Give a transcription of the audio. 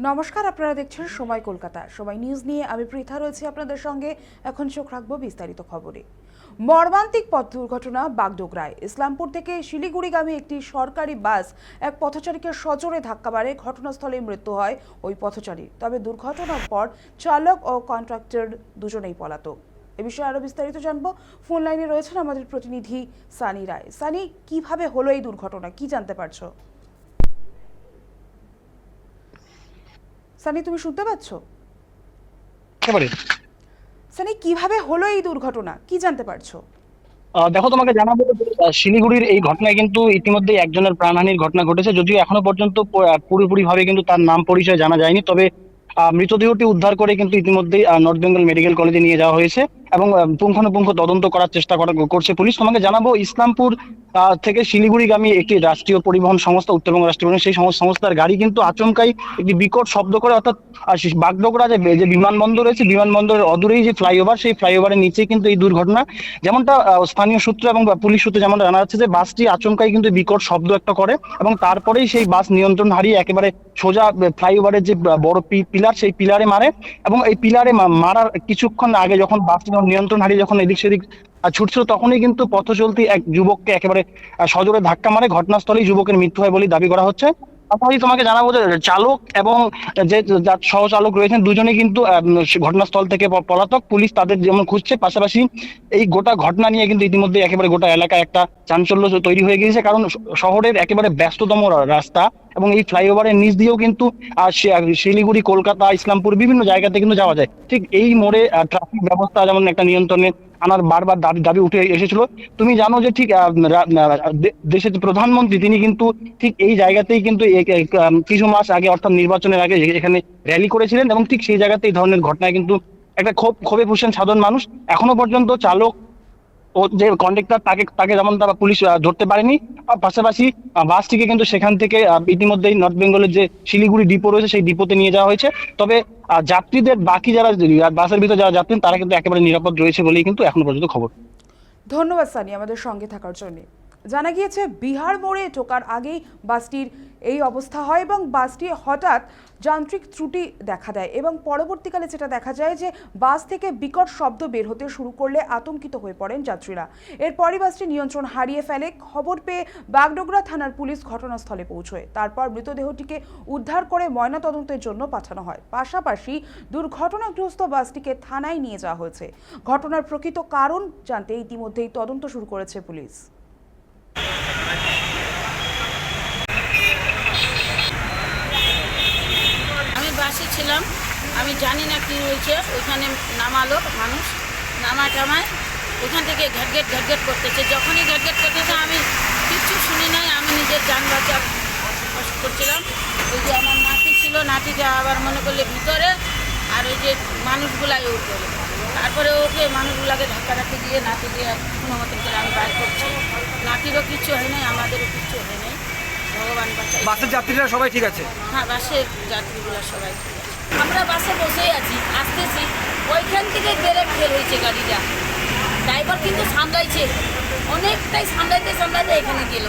নমস্কার, আপনারা দেখছেন সময় কলকাতা। সময় নিউজ নিয়ে আমি পৃথা রয়েছে আপনাদের সঙ্গে। এখন চোখ রাখবো বিস্তারিত খবরে। মর্মান্তিক পথ দুর্ঘটনা বাগডোগরায়। ইসলামপুর থেকে শিলিগুড়িগামী একটি সরকারি বাস এক পথচারীকে সজোরে ধাক্কা মারে, ঘটনাস্থলে মৃত্যু হয় ওই পথচারী। তবে দুর্ঘটনার পর চালক ও কন্ট্রাক্টর দুজনেই পলাতক। এ বিষয়ে আরো বিস্তারিত জানবো। ফোন লাইনে রয়েছেন আমাদের প্রতিনিধি সানি রায়। সানি, কিভাবে হলো এই দুর্ঘটনা, কি জানতে পারছো? সানি, তুমি শুনতে পাচ্ছ? সানি, কিভাবে হলো এই দুর্ঘটনা, কি জানতে পারছো? দেখো, তোমাকে জানাবো যে, শিলিগুড়ির এই ঘটনায় কিন্তু ইতিমধ্যে একজনের প্রাণহানির ঘটনা ঘটেছে। যদিও এখনো পর্যন্ত পুরোপুরি ভাবে কিন্তু তার নাম পরিচয় জানা যায়নি। তবে মৃতদেহটি উদ্ধার করে কিন্তু ইতিমধ্যেই নর্থ বেঙ্গল মেডিকেল কলেজে নিয়ে যাওয়া হয়েছে এবং পুঙ্খানুপুঙ্খ তদন্ত করার চেষ্টা করছে পুলিশ। তোমাকে জানাবো, ইসলামপুর থেকে শিলিগুড়িগামী একটি রাষ্ট্রীয় পরিবহন সংস্থা, উত্তরবঙ্গ রাষ্ট্রীয় পরিবহন, সেই সংস্থার গাড়ি কিন্তু আচমকাই একটি বিকট শব্দ করে, অর্থাৎ বাগডোগরা যে বিমানবন্দর রয়েছে, বিমানবন্দরের অদূরেই যে ফ্লাইওভার, সেই ফ্লাইওভারের নিচে কিন্তু এই দুর্ঘটনা। যেমনটা স্থানীয় সূত্র এবং পুলিশ সূত্রে যেমনটা জানা যাচ্ছে যে বাসটি আচমকাই কিন্তু বিকট শব্দ একটা করে এবং তারপরেই সেই বাস নিয়ন্ত্রণ হারিয়ে একেবারে সোজা ফ্লাইওভারের যে বড় পিলার, সেই পিলারে মারে এবং এই পিলারে মারার কিছুক্ষণ আগে যখন বাসটি নিয়ন্ত্রণ হারিয়ে যখন এদিক সেদিক ছুটছিল, তখনই কিন্তু পথ চলতি এক যুবককে একেবারে সজোরে ধাক্কা মারে। ঘটনাস্থলেই যুবকের মৃত্যু হয় বলেই দাবি করা হচ্ছে। পাশাপাশি তোমাকে জানাবো যে চালক এবং যে যার সহচালক রয়েছেন, দুজনে কিন্তু ঘটনাস্থল থেকে পলাতক। পুলিশ তাদের যেমন খুঁজছে, পাশাপাশি এই গোটা ঘটনা নিয়ে কিন্তু ইতিমধ্যে একেবারে গোটা এলাকায় একটা চাঞ্চল্য তৈরি হয়ে গিয়েছে। কারণ শহরের একেবারে ব্যস্ততম রাস্তা এবং এই ফ্লাইওভারের নিচ দিয়েও কিন্তু শিলিগুড়ি, কলকাতা, ইসলামপুর বিভিন্ন জায়গাতে কিন্তু যাওয়া যায়। ঠিক এই মোড়ে ট্রাফিক ব্যবস্থা যেমন একটা নিয়ন্ত্রণে আনার বারবার দাবি উঠে এসেছিল। তুমি জানো যে ঠিক দেশের প্রধানমন্ত্রী তিনি কিন্তু ঠিক এই জায়গাতেই কিন্তু কিছু মাস আগে, অর্থাৎ নির্বাচনের আগে এখানে র্যালি করেছিলেন এবং ঠিক সেই জায়গাতে এই ধরনের ঘটনায় কিন্তু একটা ক্ষোভে ফুঁসছেন সাধারণ মানুষ। এখনো পর্যন্ত চালক ও যে কন্ডাক্টর তাকে তাকে যেমন তারা পুলিশ ধরতে পারেনি। পাশাপাশি বাসটিকে কিন্তু সেখান থেকে ইতিমধ্যেই নর্থ বেঙ্গলের যে শিলিগুড়ি ডিপো রয়েছে সেই ডিপোতে নিয়ে যাওয়া হয়েছে। তবে যাত্রীদের, বাকি যারা বাসের ভিতরে যারা যাত্রী, তারা কিন্তু একেবারে নিরাপদ রয়েছে বলেই কিন্তু এখনো পর্যন্ত খবর। ধন্যবাদ সানি আমাদের সঙ্গে থাকার জন্য। জানা গিয়েছে বিহার মোড়ে ঢোকার আগেই বাসটির এই অবস্থা হয় এবং বাসটি হঠাৎ যান্ত্রিক ত্রুটি দেখা দেয় এবং পরবর্তীকালে যেটা দেখা যায় যে বাস থেকে বিকট শব্দ বের হতে শুরু করলে আতঙ্কিত হয়ে পড়েন যাত্রীরা। এরপরই বাসটি নিয়ন্ত্রণ হারিয়ে ফেলে। খবর পেয়ে বাগডোগরা থানার পুলিশ ঘটনাস্থলে পৌঁছয়। তারপর মৃতদেহটিকে উদ্ধার করে ময়নাতদন্তের জন্য পাঠানো হয়। পাশাপাশি দুর্ঘটনাগ্রস্ত বাসটিকে থানায় নিয়ে যাওয়া হয়েছে। ঘটনার প্রকৃত কারণ জানতে ইতিমধ্যেই তদন্ত শুরু করেছে পুলিশ। আমি বাসে ছিলাম, আমি জানি না কি হয়েছে। ওইখানে নামালো মানুষ, নামায় ওইখান থেকে ঘ্যাটঘেট করতেছে। যখনই ঘ্যাটঘেট করতেছে আমি কিচ্ছু শুনি নাই। আমি নিজের যান বাঁচার করছিলাম। ওই যে আমার নাতি ছিল, নাতিটা আবার মনে করলে ভিতরে, আর ওই যে মানুষগুলাই উপরে। তারপরে ওকে মানুষগুলাকে ধাক্কাধাক্কি দিয়ে নাতি দিয়ে কোনো মতন করে আমি বাইর করছি। নাতিরও কিচ্ছু হয় নাই, আমাদেরও কিচ্ছু হয় নাই, ভগবান বাঁচাই। বাসের যাত্রীরা সবাই ঠিক আছে? হ্যাঁ, বাসের যাত্রীগুলো সবাই ঠিক আছে। আমরা বাসে বসেই আছি, আসতেছি, ওইখান থেকে ব্রেক ফেল হয়েছে গাড়িটা। ড্রাইভার কিন্তু সামলাইছে, অনেকটাই সামলাইতে এখানে গেল।